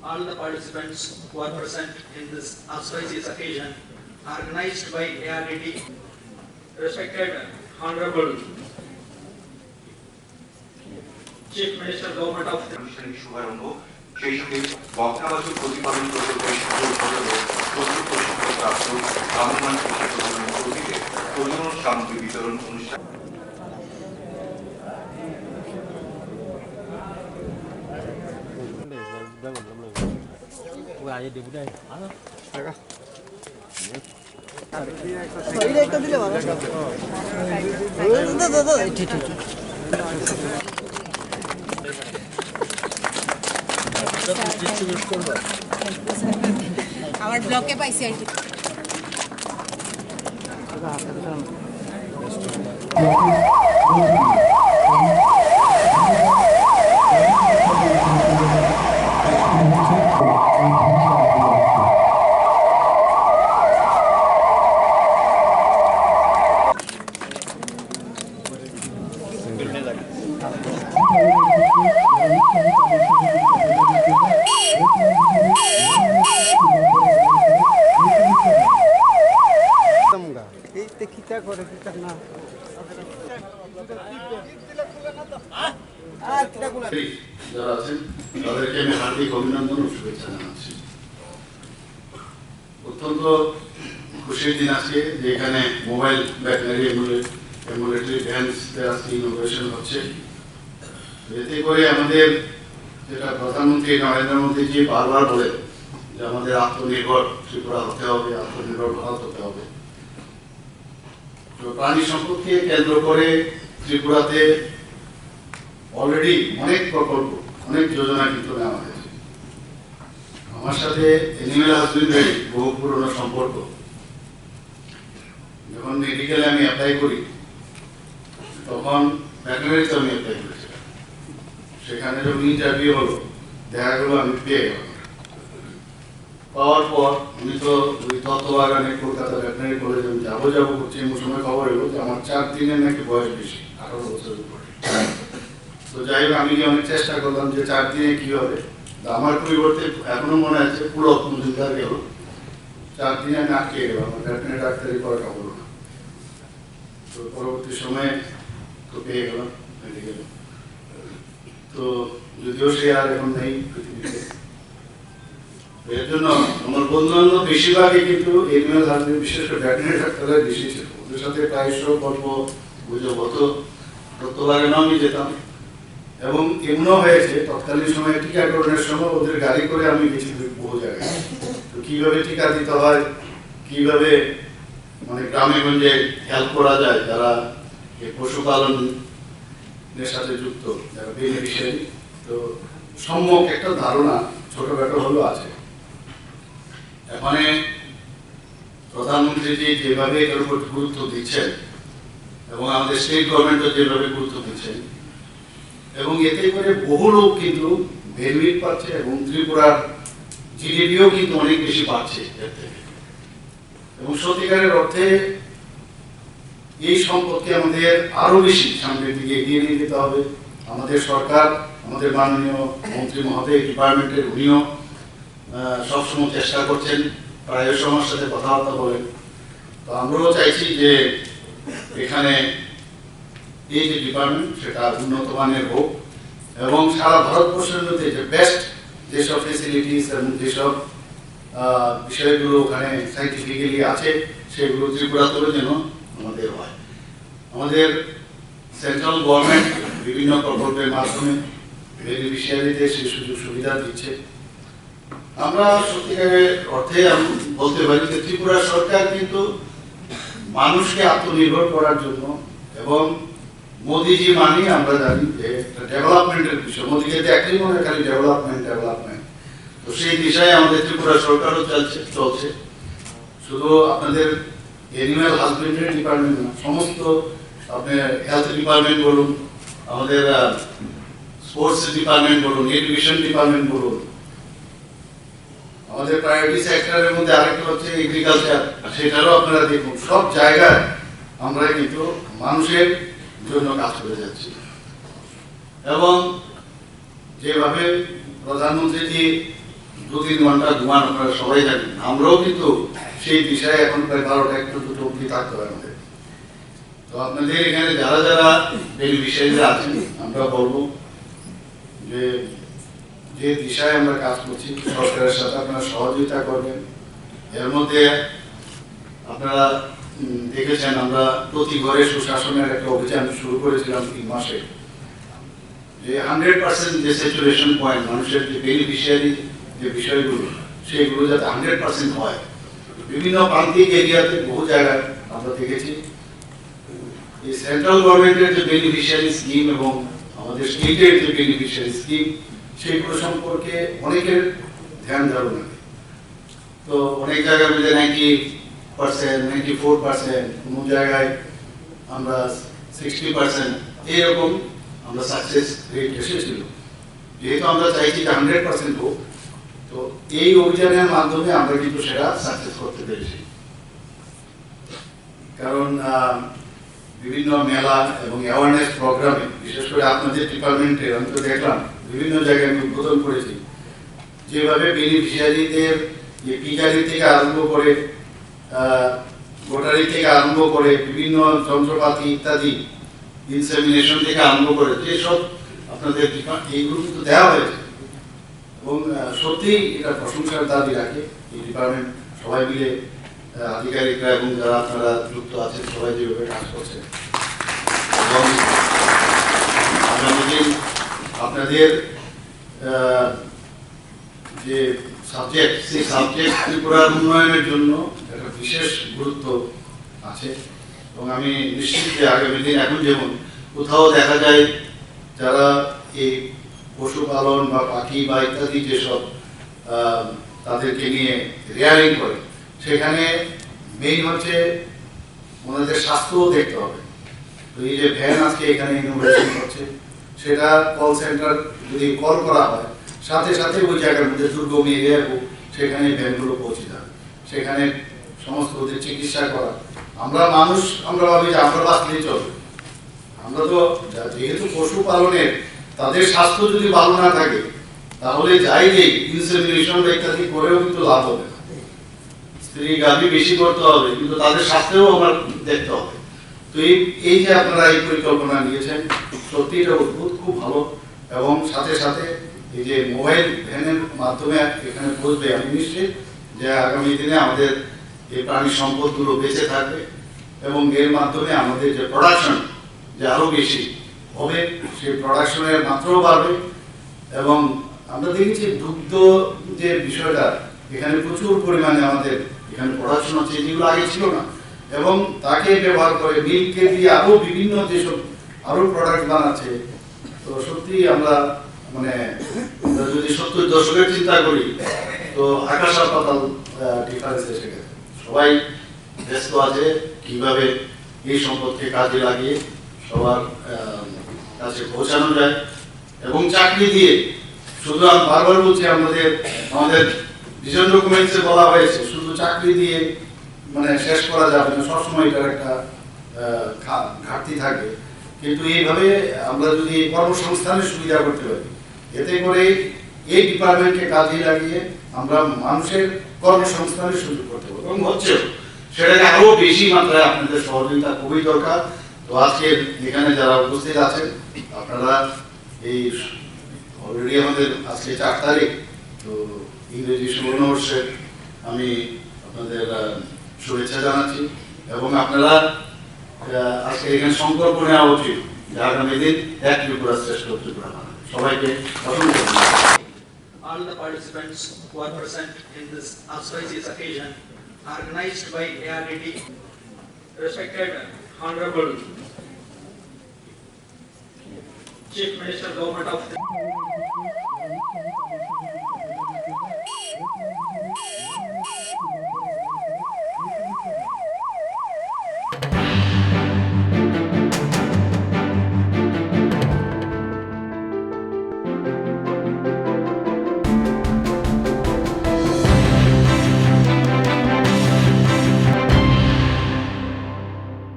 all the participants who are present in this auspicious occasion organized by ARDD, respected Honorable Chief Minister Government of শুভারম্ভ সেই সঙ্গে বক্তাবাচক প্রতিপালন প্রকল্পের প্রস্তুত প্রশিক্ষণপ্রাপ্ত ভ্রাম্যমাণ শিক্ষাপ্রদানের কর্মীদের প্রজনন সামগ্রী বিতরণ অনুষ্ঠান আমার ব্লকে পাইছি আর কি যারা আছেন তাদেরকে আমি হার্দিক অভিনন্দন ও শুভেচ্ছা জানাচ্ছি। অত্যন্ত খুশির দিন আজকে যে এখানে মোবাইল ভেটেরিনারি অ্যাম্বুলেটরি ভ্যানসদের আজকে ইনোভেশন হচ্ছে। এতে করে আমাদের যেটা প্রধানমন্ত্রী নরেন্দ্র মোদীজি বারবার বলেন যে আমাদের আত্মনির্ভর ত্রিপুরা হতে হবে, আত্মনির্ভর ভারত হতে হবে। তো প্রাণী সম্পদকে কেন্দ্র করে ত্রিপুরাতে অলরেডি অনেক প্রকল্প, অনেক যোজনা কিন্তু নেওয়া হয়েছে। আমার সাথে এনিম্যাল হাজবেন্ডারি বহু পুরনো সম্পর্ক। যখন মেডিকেলে আমি অ্যাপ্লাই করি তখন ভেটেরিনারিতে আমি অ্যাপ্লাই করেছিলাম। সেখানে যখন ইন্টারভিউ হলো দেখা গেল আমি পেয়ে গেলাম। পাওয়ার পর আমি তো ওই তত্ত্ববাগানে কলকাতা ভেটেরিনারি কলেজে আমি যাবো করছি, এমন সময় খবর এলো যে আমার 4 দিনের নাকি বয়স বেশি, 18 বছরের উপরে। তো যাই হোক আমি অনেক চেষ্টা করলাম যে 4 দিনে কি হবে। আমার পরিবর্তে এখনো মনে আছে পুলক মজুমদার গেল, 4 দিনে আমি আটকে গেলাম, আমার ভেটেরিনারি ডাক্তারি করাটা হলো না। তো পরবর্তী সময়ে তো পেয়ে গেলাম মেডিকেলে। তো যদিও সে আর এখন নেই পৃথিবীতে। এর জন্য আমার বন্ধু বান্ধব বেশিরভাগই কিন্তু এনিম্যাল হাজবেন্ডারি, বিশেষ করে ভেটেরিনারি ডাক্তাররা বেশি ছিল। ওদের সাথে প্রায়শ গল্প গুজব হতো, তত্ত্বাবধানে আমি যেতাম। এবং এমনও হয়েছে তৎকালীন সময়ে টিকাকরণের সময় ওদের গাড়ি করে আমি গেছি বহু জায়গায়। তো কিভাবে টিকা দিতে হয়, কিভাবে মানে গ্রামে গঞ্জে হেল্প করা যায় যারা এই পশুপালনের সাথে যুক্ত, যারা বেনিফিশিয়ারি, তো সম্যক একটা ধারণা ছোটখাটো হলেও আছে। এখানে প্রধানমন্ত্রীজি যেভাবে এটার উপর গুরুত্ব দিচ্ছেন এবং আমাদের স্টেট গভর্নমেন্টও যেভাবে গুরুত্ব দিচ্ছেন, এবং এতে করে বহু লোক কিন্তু বেনিফিট পাচ্ছে এবং ত্রিপুরার জিডিপিও কিন্তু অনেক বেশি পাচ্ছে এর থেকে। এবং সত্যিকারের অর্থে এই সম্পদকে আমাদের আরো বেশি সামনের দিকে এগিয়ে নিয়ে যেতে হবে। আমাদের সরকার, আমাদের মাননীয় মন্ত্রী মহোদয় ডিপার্টমেন্টের উনিও সবসময় চেষ্টা করছেন, প্রায় আমার সাথে কথাবার্তা বলেন। তো আমরাও চাইছি যে এখানে এই যে ডিপার্টমেন্ট সেটা উন্নত মানের হোক এবং সারা ভারতবর্ষের মধ্যে যে বেস্ট যেসব ফেসিলিটিস এবং যেসব বিষয়গুলো ওখানে সাইন্টিফিক্যালি আছে সেগুলো ত্রিপুরাতেও যেন আমাদের হয়। আমাদের সেন্ট্রাল গভর্নমেন্ট বিভিন্ন প্রকল্পের মাধ্যমে বেনিফিশিয়ারিদের সেই সুযোগ সুবিধা দিচ্ছে। আমরা সত্যিকারের অর্থে বলতে পারি যে ত্রিপুরা সরকার কিন্তু মানুষকে আত্মনির্ভর করার জন্য, এবং মোদিজি মানি আমরা জানি যে ডেভেলপমেন্টের বিষয়, মোদিকে দেখলেই মনে হয় খালি ডেভেলপমেন্ট। তো সেই দিশায় আমাদের ত্রিপুরা সরকারও চলছে। শুধু আপনাদের এনিম্যাল হাজবেন্ডারি ডিপার্টমেন্ট না, সমস্ত আপনার হেলথ ডিপার্টমেন্ট বলুন, আমাদের স্পোর্টস ডিপার্টমেন্ট বলুন, এডুকেশন ডিপার্টমেন্ট বলুন, আমাদের প্রায়োরিটি সেক্টরের মধ্যে আরেকটা হচ্ছে এগ্রিকালচার, সেটারও আপনারা দেখুন সব জায়গায় আমরা কিন্তু মানুষের জন্য কাজ করে যাচ্ছি। এবং যেভাবে প্রধানমন্ত্রীজি 2-3 ঘন্টা ঘুমান, আপনারা সবাই জানেন। আমরাও কিন্তু সেই দিশায় এখন প্রায় 12টা 1-2 অবধি থাকতে হয় আমাদের। তো আপনাদের এখানে যারা যারা বেনিফিশিয়ারিরা আছেন, আমরা বলবো যে যে দিশায় আমরা কাজ করছি সরকারের সাথে আপনারা সহযোগিতা করবেন। এর মধ্যে আপনারা দেখেছেন আমরা প্রতি ঘরে সুশাসনের একটা অভিযান শুরু করেছিলাম 3 মাসে, যে 100% যে স্যাচুরেশন পয়েন্ট, মানুষের যে বেনিফিশিয়ারি যে বিষয়গুলো সেইগুলো যাতে 100% হয়। বিভিন্ন প্রান্তিক এরিয়াতে বহু জায়গায় আমরা দেখেছি এই সেন্ট্রাল গভর্নমেন্টের যে বেনিফিশিয়ারি স্কিম এবং আমাদের স্টেটের যে বেনিফিশিয়ারি স্কিম সেইগুলো সম্পর্কে অনেকের ধ্যান ধারণা। তো অনেক জায়গার মধ্যে 90%, 94%, কোনো জায়গায় আমরা 60% এরকম আমরা সাকসেস রেট এসেছিল। যেহেতু আমরা চাইছি যে 100% হোক, তো এই অভিযানের মাধ্যমে আমরা কিন্তু সেটা সাকসেস করতে পেরেছি। কারণ বিভিন্ন মেলা এবং অ্যাওয়ারনেস প্রোগ্রামে, বিশেষ করে আপনাদের ডিপার্টমেন্টে আমি তো দেখলাম বিভিন্ন জায়গায় আমি উদ্বোধন করেছি, যেভাবে বেনিফিশিয়ারিদের পিকারি থেকে আরম্ভ করে ভোটারি থেকে আরম্ভ করে বিভিন্ন যন্ত্রপাতি ইত্যাদি, ইনসেমিনেশন থেকে আরম্ভ করে যেসব আপনাদের এইগুলো কিন্তু দেওয়া হয়েছে এবং সত্যিই এটা প্রশংসার দাবি রাখে। এই ডিপার্টমেন্ট সবাই মিলে আধিকারিকরা এবং যারা আপনারা যুক্ত আছেন সবাই যেভাবে কাজ করছেন, এবং আগামী দিন আপনাদের যে সাবজেক্ট, সেই সাবজেক্ট ত্রিপুরার উন্নয়নের জন্য একটা বিশেষ গুরুত্ব আছে। এবং আমি নিশ্চিত যে আগামী দিন এখন যেমন কোথাও দেখা যায় যারা এই পশুপালন বা পাখি বা ইত্যাদি যেসব তাদেরকে নিয়ে রেয়ারিং করে, সেখানে মেইন হচ্ছে ওনাদের স্বাস্থ্যও দেখতে হবে। তো এই যে ভ্যান আজকে এখানে ইনোভেশন করছে, সেটা কল সেন্টার যদি কল করা হয়, সাথে সাথে ওই জায়গার মধ্যে দুর্গম এরিয়া হোক সেখানে ভ্যানগুলো পৌঁছে যাবে, সেখানে সমস্ত ওদের চিকিৎসা করা। আমরা মানুষ, আমরা ভাবি যে আমরা বাঁচলেই চলবে। আমরা তো যেহেতু পশুপালনের, তাদের স্বাস্থ্য যদি ভালো না থাকে তাহলে যাই যে ইনসেমিনেশন ইত্যাদি করেও কিন্তু লাভ হবে না। স্ত্রী গাভী বেশি করতে হবে, কিন্তু তাদের স্বাস্থ্যও আমার দেখতে হবে। তো এই যে আপনারা এই পরিকল্পনা নিয়েছেন, সত্যি এটা অদ্ভুত, খুব ভালো। এবং সাথে সাথে এই যে মোবাইল ভ্যানের মাধ্যমে এখানে পৌঁছবে, আমি নিশ্চিত যে আগামী দিনে আমাদের এই প্রাণী সম্পদগুলো বেঁচে থাকবে এবং এর মাধ্যমে আমাদের যে প্রোডাকশন যে আরো বেশি হবে, সেই প্রোডাকশনের মাত্রাও বাড়বে। এবং আমরা দেখেছি দুগ্ধ যে বিষয়টা, এখানে প্রচুর পরিমাণে আমাদের এখানে প্রোডাকশন হচ্ছে, যেগুলো আগে ছিল না, এবং তাকে ব্যবহার করে মিল্ককে দিয়ে আরো বিভিন্ন যেসব আরো প্রোডাক্ট বানাচ্ছে। তো সত্যি আমরা মানে যদি 70 দশকের চিন্তা করি, তো আকাশ আর পাতাল ডিফারেন্স এসে গেছে। সবাই ব্যস্ত আছে কিভাবে এই সম্পদকে কাজে লাগিয়ে সবার কাছে পৌঁছানো যায়। এবং চাকরি দিয়ে, শুধু আমি বারবার বলছি, আমাদের ভিশন ডকুমেন্টসে বলা হয়েছে শুধু চাকরি দিয়ে মানে শেষ করা যাবে না, সবসময় এটার একটা ঘাটতি থাকে। কিন্তু এইভাবে আমরা যদি কর্মসংস্থানের সুবিধা করতে পারি, এতে করে এই ডিপার্টমেন্টকে কাজে লাগিয়ে আমরা মানুষের কর্মসংস্থানের সুযোগ করতে পারবো, এবং হচ্ছে সেটাকে আরো বেশি মাত্রায় আপনাদের সহযোগিতা খুবই দরকার। তো আজকে এখানে যারা উপস্থিত আছেন, আপনারা এই অলরেডি আমাদের আজকে 4 তারিখ, তো ইংরেজি সুবর্ণবর্ষের আমি আপনাদের শুভেচ্ছা জানাচ্ছি। এবং আপনারা আজকে এখানে সংকল্প নেওয়া উচিত যে আগামী দিন এক ত্রিপুরা শ্রেষ্ঠ ত্রিপুরা বানাবে। সবাইকে অসংখ্য ধন্যবাদ। All the participants who are present in this auspicious occasion, organized by ARDD, respected Honorable Chief Minister, Government of